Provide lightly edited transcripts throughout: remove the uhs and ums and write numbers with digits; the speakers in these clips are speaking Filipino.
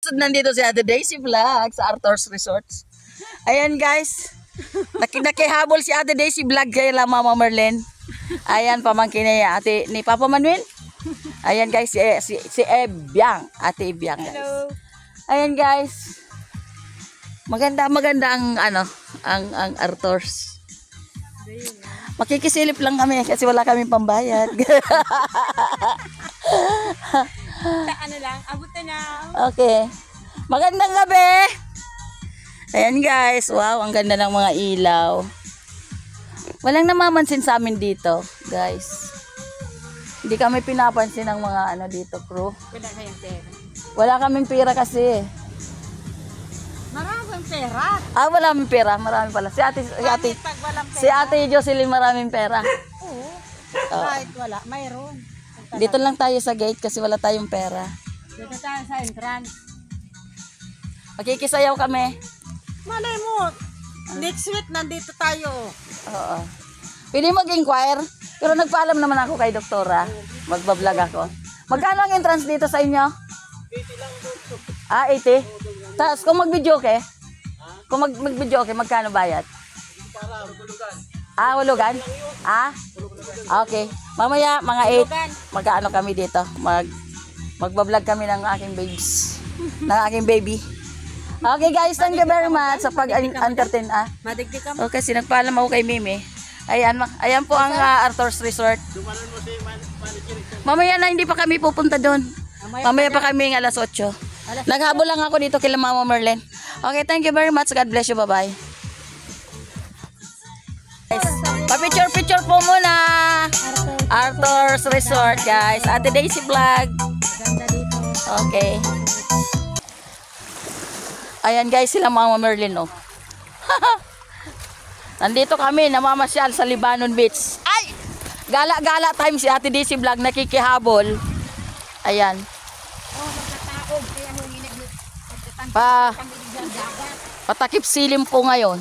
Nandito si Ate Daisy Vlog sa Arthur's Resorts. Ayan guys. Nakihabol si Ate Daisy Vlog kay la Mama Merlin. Ayan pamangkin niya ate ni Papa Manuel. Ayan guys si Ebyang, Ate Ebyang guys. Hello. Ayan guys. Maganda ang Arthur's. Makikisilip lang kami kasi wala kaming pambayad. Ano lang, abot na. Okay. Magandang gabi. Ayan guys, wow, ang ganda ng mga ilaw. Walang namamansin sa amin dito, guys. Hindi kami pinapansin ng mga dito, crew. Wala kayong pera. Wala kaming pera kasi. Maraming pera. Wala kaming pera, marami pala. Si Ate Pag walang pera. si Ate Jocelyn maraming pera. Oo. Kahit wala, mayroon. Dito lang tayo sa gate kasi wala tayong pera. Dito tayo sa entrance. Makikisayaw kami. Malay mo, next week nandito tayo. Oo. Pwede mag-inquire, pero nagpaalam naman ako kay doktora. Magbablog ako. Magkano ang entrance dito sa inyo? 80 lang. 80? Tapos kung mag-video okay? Kung mag-video okay, magkano bayad? Hulugan? Okay. Mamaya, mga 8, magkaano kami dito. Magbablog kami ng aking babes. ng aking baby. Okay guys, thank you very much sa pag-entertain. Madigdig ka. Okay, sinagpaalam ako kay Mimi. Ayan po ang Arthur's Resort. Mamaya na, hindi pa kami pupunta doon. Mamaya pa kami ng alas 8. Naghabol lang ako dito kay Mama Merlin. Okay, thank you very much. God bless you. Bye-bye. Pa-picture po muna. Arthur's Resort, guys. Ate Daisy Vlog. Okay. Ayan guys, sila Mama Merlin, oh. Nandito kami, namamasyal sa Libanon Beach. Ay! Gala-gala time si Ate Daisy Vlog, nakikihabol. Ayan. Patakip silim po ngayon.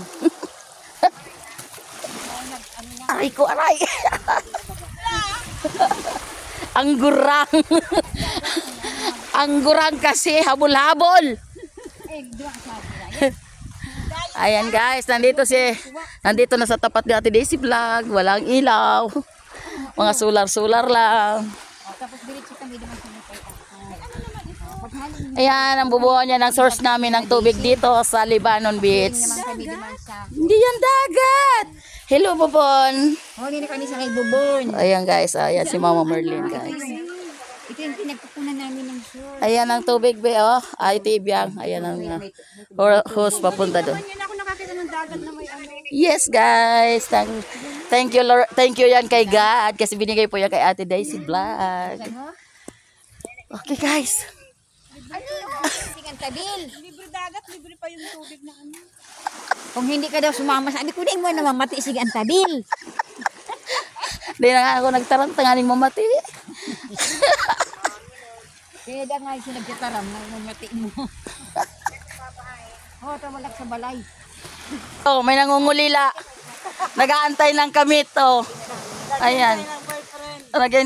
Aray ko, aray. Ang gurang. Ang gurang kasi, habol-habol. Ayan guys, nandito na sa tapat ni Ate Daisy Vlog. Walang ilaw. Mga solar lang. Ayan, ang bubuo niya ng source namin ng tubig dito sa Libanon Beach. Hindi yan dagat. Hello, Bubon. Hindi na kami sa kay Bubon. Ayan guys, ayan si Mama Merlin guys. Ito yung pinagpupunan namin ng source. Ayan ang tubig be, oh. Ay, tibiyang. Ayan ang hose papunta doon. Hindi na ako nakakita ng dagat na may Yes guys, thank you Lord, thank you yan kay God kasi binigay po yan kay Ate Daisy Vlog. Okay guys. Sigan tabil. Libre dagat, libre pa yung tubig na ano. Kung hindi ka daw sumama sa amin, kunin mo na mamati sigan tabil. Hindi na nga ako nagtarantanganin mamati. Kaya da nga yung nagtataram, mamati mo. Tawalak sa balay. Oh, may nangungulila. Nag-aantay ng kamit, oh. Ayan. Nag-aantay